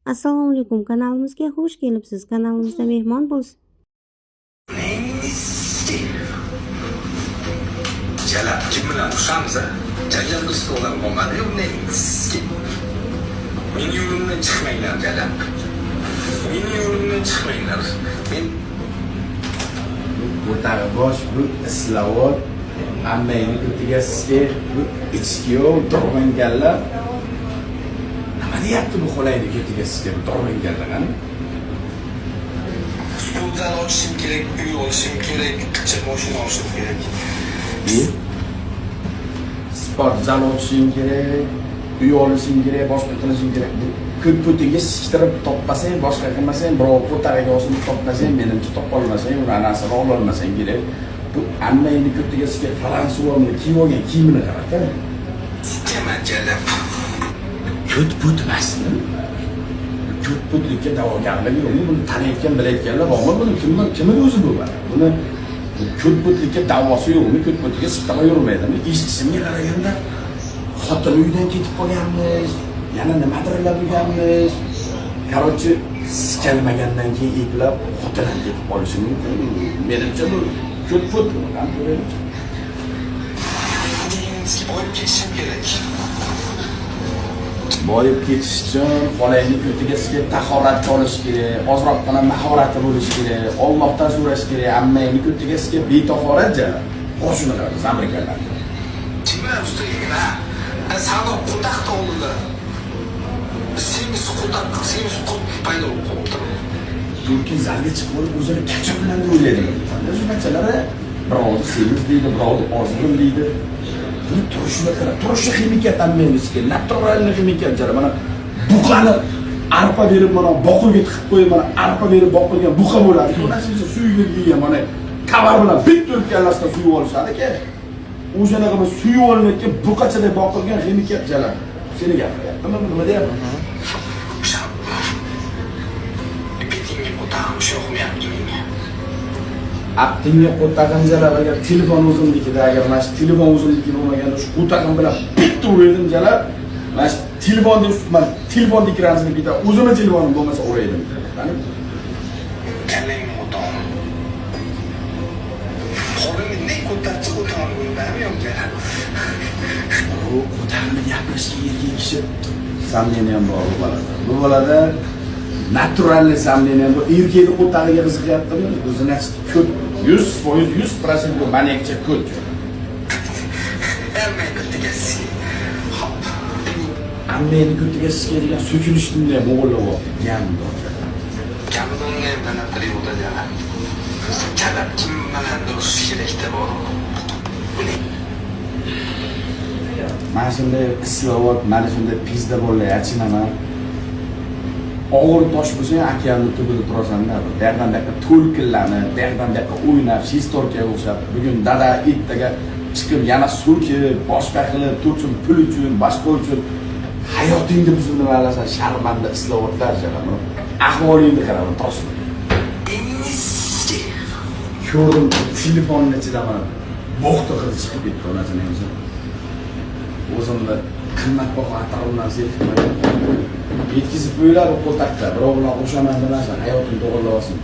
Assalomu alaykum, kanalimizga xush kelibsiz. Kanalimizda mehmon bo'lsiz. Jalab kim bilan urushamiz? Jalab biz to'g'ri bo'lmadi. Meni yo'limdan chiqmanglar, jalab. Meni yo'limdan chiqmanglar. Men bu bosh bu islavot ammangni ko'tiga sizga bu ichkiyor dormanganlar nima deyapti bu xolayni ko'tiga sizga dormanganlar sportzal ochishim kerak, uy olishim kerak, qizcha mashina olishim kerak. Sport zal ochishing kerak, uy olishing kerak, boshqa qilishing kerak. Ko'tiga siktirib topmasang, boshqa qilmasang, birov ko'tariga olsin topmasang, menimcha topolmasang, uni anasini ololmasang kerak. Bu ammangni ko'tiga sizga fransuvani kiyib olgan kiyimini qarata. Sikkaman jalab. Ko't emasmi? Ko'tlikka da'vogarligi yo'qmi? Buni taniyotgan, bilayotganlar bormi? Buni kimning o'zi bu bor? Buni ko'tlikka da'vosi yo'qmi? Ko'tlikka siqtama yurmaydimi? Eshitishimga qaraganda xotin uydan ketib qolganmiz, yana nimadirlar bo'lganmiz. Короче, sikalmagandan keyin eplab xotin ham ketib qolishi mumkin. Menimcha bu ko'p ham ko'raylik. Boyib ketishim kerak. Boyib ketish uchun xolangni ko'tiga sizga tahorat olish kerak, ozroqgina mahorati bo'lishi kerak, Allohdan so'rash kerak. Ammangni ko'tiga sizga betahorat jala. Qo'shini qilamiz amerikalar. Kimlar ustiga? Sado qudaq o'g'lilar. Semiz qut paydo bo'libdi. Turkiy zalga chiqib olib o'zini kacha bilan o'ylaydi. Shu kachalar birovni semiz deydi, birovni ozg'in deydi. Buni turishini qarab, turishi ximikiyat ammangizga, naturalni ximikiyat jara. Mana buqani arpa berib, mana boqilga tiqib qo'yib, mana arpa berib boqilgan buqa bo'ladi. Onasiga suyib yegan, mana kavar bilan bitta o'tganlasdan suyib olishadi-ku. O'shanaqa bir suyib olinayotgan buqachadek boqilgan ximikiyat jala. Seni gapiryaptimi? Nima deyapman? Aptinga qo'tag'im jalab, agar telefon o'zimnikida, agar mana shu telefon o'zimnikida bo'lmaganda shu qo'tag'im bilan bitta uraydim jalab. Mana shu telefonni ustman, telefonni ekranini bitta o'zimning telefonim bo'lmasa uraydim. Qani? Kallang o'tam. Qo'limni ne ko'tarchi o'tam bo'lmami yo'q jalab. Bu qo'tag'ini gapirishga erkak kishi samleni ham bor bu bolada. Bu bolada naturalniy samleni ham bor. Erkakni qo'tag'iga qiziqyaptimi? O'zini ko'p 100% bu manekcha ko't. Ammangni ko'tiga sizga degan so'kinishni mo'g'ullab olgan. Kamdonni ham tanab qilib o'tadi. Jalab kim bilan urush kerakda bor. Mana shunday islavot, mana shunday pizda bo'lay, achinaman. Og'ir tosh bo'lsa, okeanni tubida turasan-da. Berdan buyoqqa to'lqinlanib, berdan buyoqqa o'ynab, shestorkaga o'xshab, bugun dada ertaga chiqib yana so'kib, boshqa qilib, tursin pul uchun, boshqa uchun hayotingni buzib nimalasan, sharmanda islavotlar jaraman. Ahvolingni qaraman, to'sin. Ko'rim telefonni ichidaman. Bo'xta qilib chiqib ketdi onasining o'zi. O'zimni qimmatbaho atirlardan selfimani yetkazib qo'yiladi qo'ltaqqa. Birov bilan o'shaman demasin, hayotimni to'g'irlab olsin.